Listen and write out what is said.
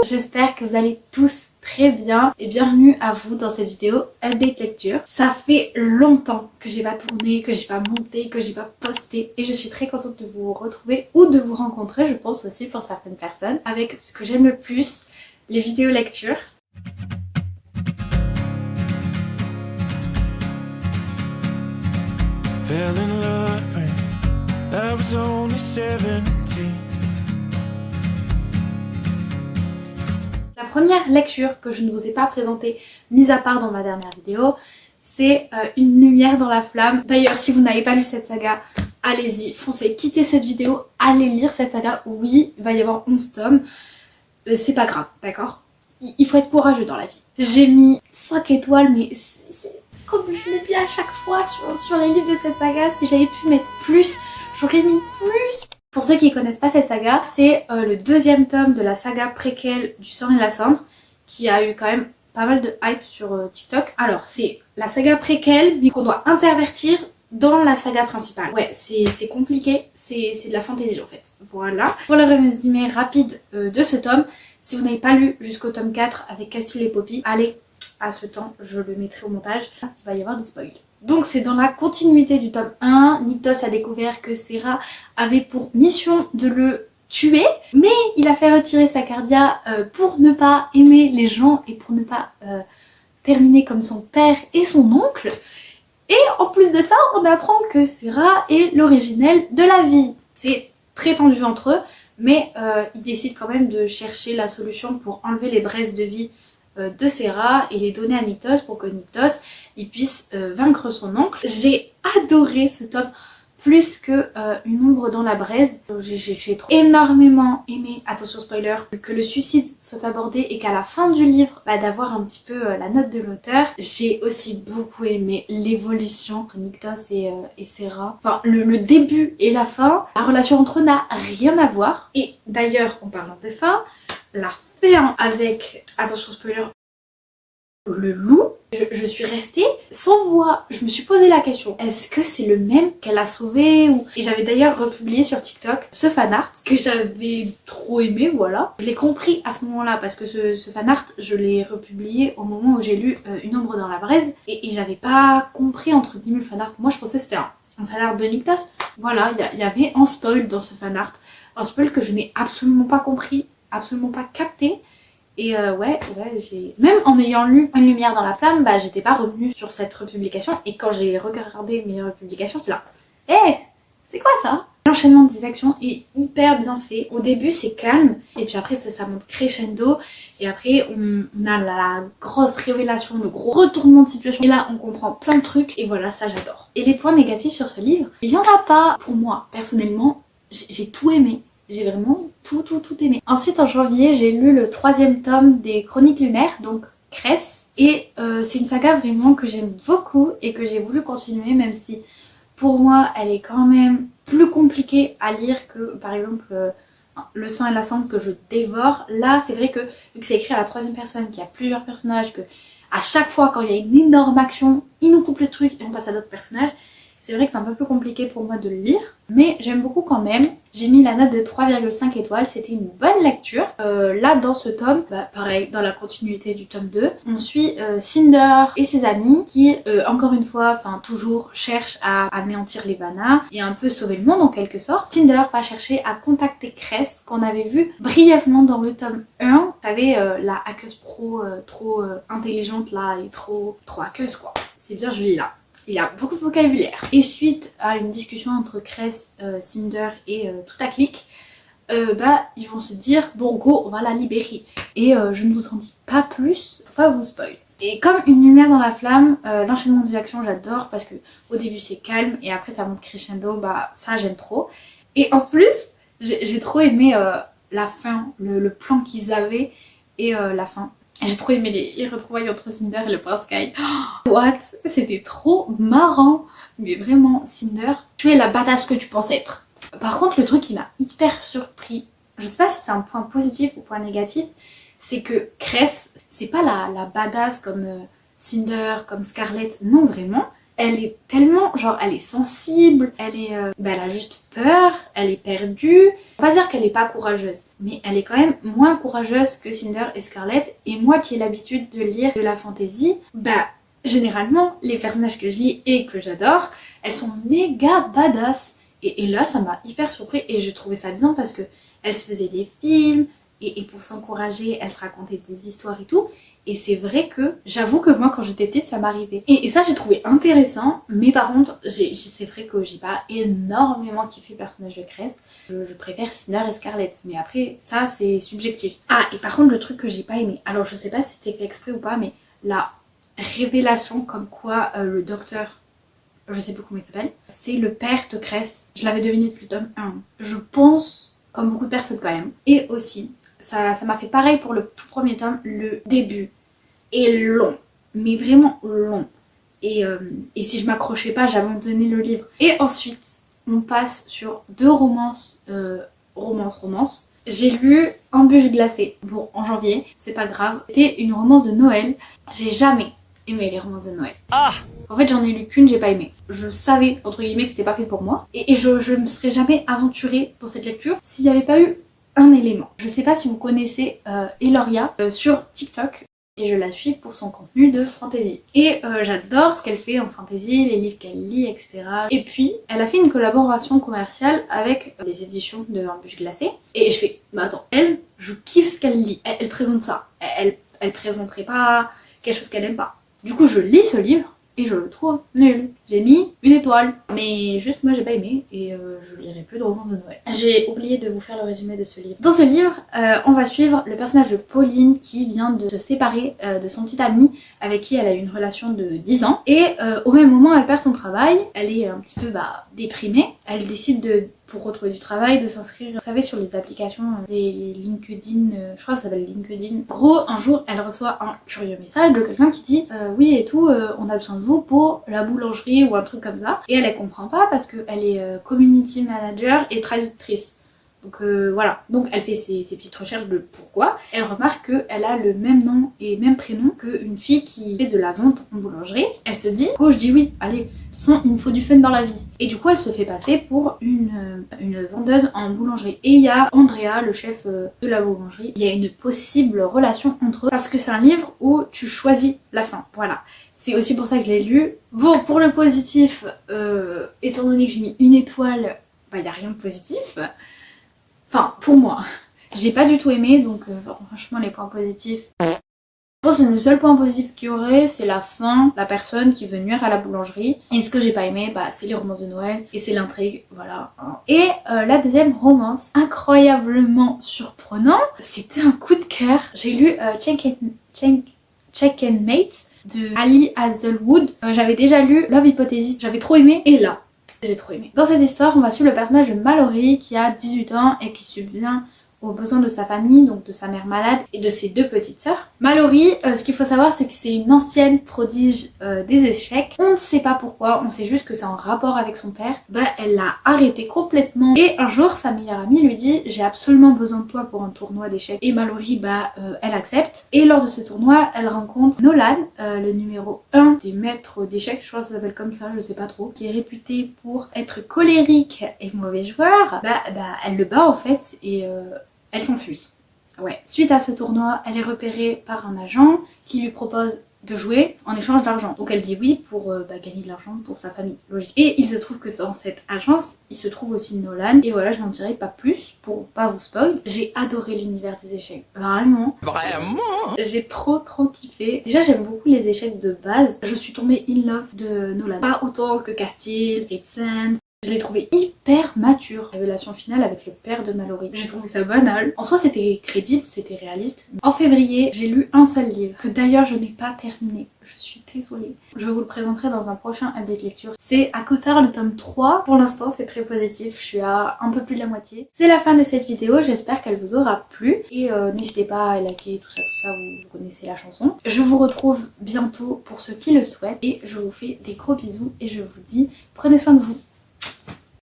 J'espère que vous allez tous très bien et bienvenue à vous dans cette vidéo update lecture. Ça fait longtemps que j'ai pas tourné, que j'ai pas monté, que j'ai pas posté et je suis très contente de vous retrouver ou de vous rencontrer, je pense aussi pour certaines personnes, avec ce que j'aime le plus, les vidéos lecture. Fell in love when I was only 17. La première lecture que je ne vous ai pas présentée, mis à part dans ma dernière vidéo, c'est Une lumière dans la flamme. D'ailleurs, si vous n'avez pas lu cette saga, allez-y, foncez, quittez cette vidéo, allez lire cette saga. Oui, il va y avoir 11 tomes, c'est pas grave, d'accord? Il faut être courageux dans la vie. J'ai mis 5 étoiles, mais comme je le dis à chaque fois sur les livres de cette saga, si j'avais pu mettre plus, j'aurais mis plus. Pour ceux qui connaissent pas cette saga, c'est le deuxième tome de la saga préquelle du sang et de la cendre, qui a eu quand même pas mal de hype sur TikTok. Alors c'est la saga préquelle, mais qu'on doit intervertir dans la saga principale. Ouais, c'est compliqué, c'est de la fantaisie en fait. Voilà. Pour le résumé rapide de ce tome, si vous n'avez pas lu jusqu'au tome 4 avec Castille et Poppy, allez à ce temps, je le mettrai au montage, il va y avoir des spoils. Donc c'est dans la continuité du tome 1, Nyktos a découvert que Sera avait pour mission de le tuer, mais il a fait retirer sa cardia pour ne pas aimer les gens et pour ne pas terminer comme son père et son oncle. Et en plus de ça, on apprend que Sera est l'originel de la vie. C'est très tendu entre eux, mais ils décident quand même de chercher la solution pour enlever les braises de vie de Sera et les donner à Nyktos pour que Nyktos il puisse vaincre son oncle. J'ai adoré ce tome plus que Une ombre dans la braise. J'ai trop énormément aimé, attention spoiler, que le suicide soit abordé et qu'à la fin du livre, d'avoir un petit peu la note de l'auteur. J'ai aussi beaucoup aimé l'évolution entre Nyktos et Sera. Enfin, le début et la fin, la relation entre eux n'a rien à voir. Et d'ailleurs, en parlant de fin, la fin avec, attention spoiler, le loup, je suis restée sans voix. Je me suis posé la question, est-ce que c'est le même qu'elle a sauvé ou... Et j'avais d'ailleurs republié sur TikTok ce fanart que j'avais trop aimé, voilà. Je l'ai compris à ce moment-là parce que ce fanart, je l'ai republié au moment où j'ai lu Une ombre dans la braise et j'avais pas compris entre guillemets le fanart. Moi je pensais que c'était un fanart de Nyktos. Voilà, il y avait un spoil dans ce fanart. Un spoil que je n'ai absolument pas compris, absolument pas capté. Et j'ai... Même en ayant lu Une lumière dans la flamme, j'étais pas revenue sur cette republication. Et quand j'ai regardé mes republications, j'étais là, hé, c'est quoi ça? L'enchaînement des actions est hyper bien fait. Au début c'est calme, et puis après ça monte crescendo. Et après on a la grosse révélation, le gros retournement de situation. Et là on comprend plein de trucs, et voilà, ça j'adore. Et les points négatifs sur ce livre, il y en a pas. Pour moi, personnellement, j'ai tout aimé. J'ai vraiment tout aimé. Ensuite en janvier j'ai lu le 3e tome des Chroniques lunaires, donc Cress. Et c'est une saga vraiment que j'aime beaucoup et que j'ai voulu continuer, même si pour moi elle est quand même plus compliquée à lire que par exemple Le sang et la cendre que je dévore. Là c'est vrai que vu que c'est écrit à la 3e personne, qu'il y a plusieurs personnages, que à chaque fois quand il y a une énorme action, il nous coupe le truc et on passe à d'autres personnages. C'est vrai que c'est un peu plus compliqué pour moi de le lire, mais j'aime beaucoup quand même. J'ai mis la note de 3,5 étoiles, c'était une bonne lecture. Là dans ce tome, pareil, dans la continuité du tome 2, on suit Cinder et ses amis qui, encore une fois, toujours cherchent à anéantir les Vanna et un peu sauver le monde en quelque sorte. Cinder va chercher à contacter Cress, qu'on avait vu brièvement dans le tome 1. Vous savez, la hackeuse pro trop intelligente là et trop hackeuse quoi. C'est bien joli là. Il y a beaucoup de vocabulaire. Et suite à une discussion entre Cress, Cinder et toute la clique, ils vont se dire bon go, on va la libérer. Et je ne vous en dis pas plus, faut pas vous spoil. Et comme Une lumière dans la flamme, l'enchaînement des actions j'adore parce que au début c'est calme et après ça monte crescendo, ça j'aime trop. Et en plus j'ai trop aimé la fin, le plan qu'ils avaient et la fin. J'ai trop aimé les retrouvailles entre Cinder et le prince Kai. Oh, what? C'était trop marrant. Mais vraiment, Cinder, tu es la badass que tu penses être. Par contre, le truc qui m'a hyper surpris, je sais pas si c'est un point positif ou point négatif, c'est que Cress, c'est pas la badass comme Cinder, comme Scarlett, non vraiment. elle est tellement, genre elle est sensible, elle a juste peur, elle est perdue. On va pas dire qu'elle est pas courageuse, mais elle est quand même moins courageuse que Cinder et Scarlett. Et moi qui ai l'habitude de lire de la fantasy, généralement les personnages que je lis et que j'adore, elles sont méga badass. Et là ça m'a hyper surpris et je trouvais ça bien parce que elles se faisaient des films et pour s'encourager, elles se racontaient des histoires et tout. Et c'est vrai que j'avoue que moi quand j'étais petite ça m'arrivait. Et ça j'ai trouvé intéressant, mais par contre c'est vrai que j'ai pas énormément kiffé le personnage de Cress. Je préfère Cinder et Scarlett, mais après ça c'est subjectif. Ah, et par contre le truc que j'ai pas aimé, alors je sais pas si c'était fait exprès ou pas, mais la révélation comme quoi le docteur, je sais plus comment il s'appelle, c'est le père de Cress. Je l'avais deviné depuis le tome 1. Je pense, comme beaucoup de personnes quand même. Et aussi, ça m'a fait pareil pour le tout premier tome, le début est long, mais vraiment long. Et si je m'accrochais pas, j'abandonnais le livre. Et ensuite, on passe sur 2 romances, J'ai lu Embûche glacée, bon en janvier, c'est pas grave. C'était une romance de Noël. J'ai jamais aimé les romances de Noël. En fait j'en ai lu qu'une, j'ai pas aimé. Je savais entre guillemets que c'était pas fait pour moi. Et je me serais jamais aventurée dans cette lecture s'il n'y avait pas eu un élément. Je sais pas si vous connaissez Eloria sur TikTok. Et je la suis pour son contenu de fantasy. Et j'adore ce qu'elle fait en fantasy, les livres qu'elle lit, etc. Et puis, elle a fait une collaboration commerciale avec les éditions de Embûche glacée. Et je fais, bah attends, je kiffe ce qu'elle lit. Elle présente ça. Elle présenterait pas quelque chose qu'elle aime pas. Du coup, je lis ce livre et je le trouve nul. J'ai mis 1 étoile, mais juste moi j'ai pas aimé et je lirai plus de romans de Noël. J'ai oublié de vous faire le résumé de ce livre. Dans ce livre, on va suivre le personnage de Pauline qui vient de se séparer de son petit ami avec qui elle a eu une relation de 10 ans. Et au même moment, elle perd son travail, elle est un petit peu déprimée. Elle décide pour retrouver du travail, de s'inscrire, vous savez, sur les applications, les LinkedIn, je crois que ça s'appelle LinkedIn. En gros, un jour, elle reçoit un curieux message de quelqu'un qui dit oui et tout, on a besoin de vous pour la boulangerie ou un truc comme ça. Et elle comprend pas parce qu'elle est community manager et traductrice. Donc voilà, donc elle fait ses petites recherches de pourquoi. Elle remarque qu'elle a le même nom et même prénom qu'une fille qui fait de la vente en boulangerie. Elle se dit, oh je dis oui, allez, de toute façon il me faut du fun dans la vie. Et du coup elle se fait passer pour une vendeuse en boulangerie. Et il y a Andrea, le chef de la boulangerie. Il y a une possible relation entre eux parce que c'est un livre où tu choisis la fin, voilà. C'est aussi pour ça que je l'ai lu. Bon, pour le positif, étant donné que j'ai mis 1 étoile, il n'y a rien de positif. Enfin, pour moi, j'ai pas du tout aimé, donc franchement les points positifs. Je pense que le seul point positif qu'il y aurait, c'est la fin, la personne qui veut nuire à la boulangerie. Et ce que j'ai pas aimé, c'est les romances de Noël et c'est l'intrigue, voilà. Et la deuxième romance, incroyablement surprenant, c'était un coup de cœur. J'ai lu Check and Mate de Ali Hazelwood. J'avais déjà lu Love Hypothesis, j'avais trop aimé, et là, j'ai trop aimé. Dans cette histoire, on va suivre le personnage de Mallory qui a 18 ans et qui subvient aux besoins de sa famille, donc de sa mère malade et de ses 2 petites sœurs. Mallory, ce qu'il faut savoir, c'est que c'est une ancienne prodige des échecs. On ne sait pas pourquoi, on sait juste que c'est en rapport avec son père. Elle l'a arrêté complètement et un jour, sa meilleure amie lui dit « J'ai absolument besoin de toi pour un tournoi d'échecs ». Et Mallory, elle accepte. Et lors de ce tournoi, elle rencontre Nolan, le numéro 1 des maîtres d'échecs, je crois que ça s'appelle comme ça, je sais pas trop, qui est réputé pour être colérique et mauvais joueur. Elle le bat en fait et elle s'enfuit. Ouais. Suite à ce tournoi, elle est repérée par un agent qui lui propose de jouer en échange d'argent. Donc elle dit oui pour gagner de l'argent pour sa famille, logique. Et il se trouve que dans cette agence, il se trouve aussi Nolan. Et voilà, je n'en dirai pas plus pour pas vous spoil. J'ai adoré l'univers des échecs. Vraiment. J'ai trop kiffé. Déjà j'aime beaucoup les échecs de base. Je suis tombée in love de Nolan. Pas autant que Castile, Ritsen. Je l'ai trouvé hyper mature. Révélation finale avec le père de Mallory. J'ai trouvé ça banal. En soi c'était crédible, c'était réaliste. En février, j'ai lu un seul livre, que d'ailleurs je n'ai pas terminé. Je suis désolée. Je vous le présenterai dans un prochain update lecture. C'est À Cotard, le tome 3. Pour l'instant c'est très positif, je suis à un peu plus de la moitié. C'est la fin de cette vidéo, j'espère qu'elle vous aura plu. Et n'hésitez pas à liker, tout ça, vous connaissez la chanson. Je vous retrouve bientôt pour ceux qui le souhaitent. Et je vous fais des gros bisous et je vous dis prenez soin de vous.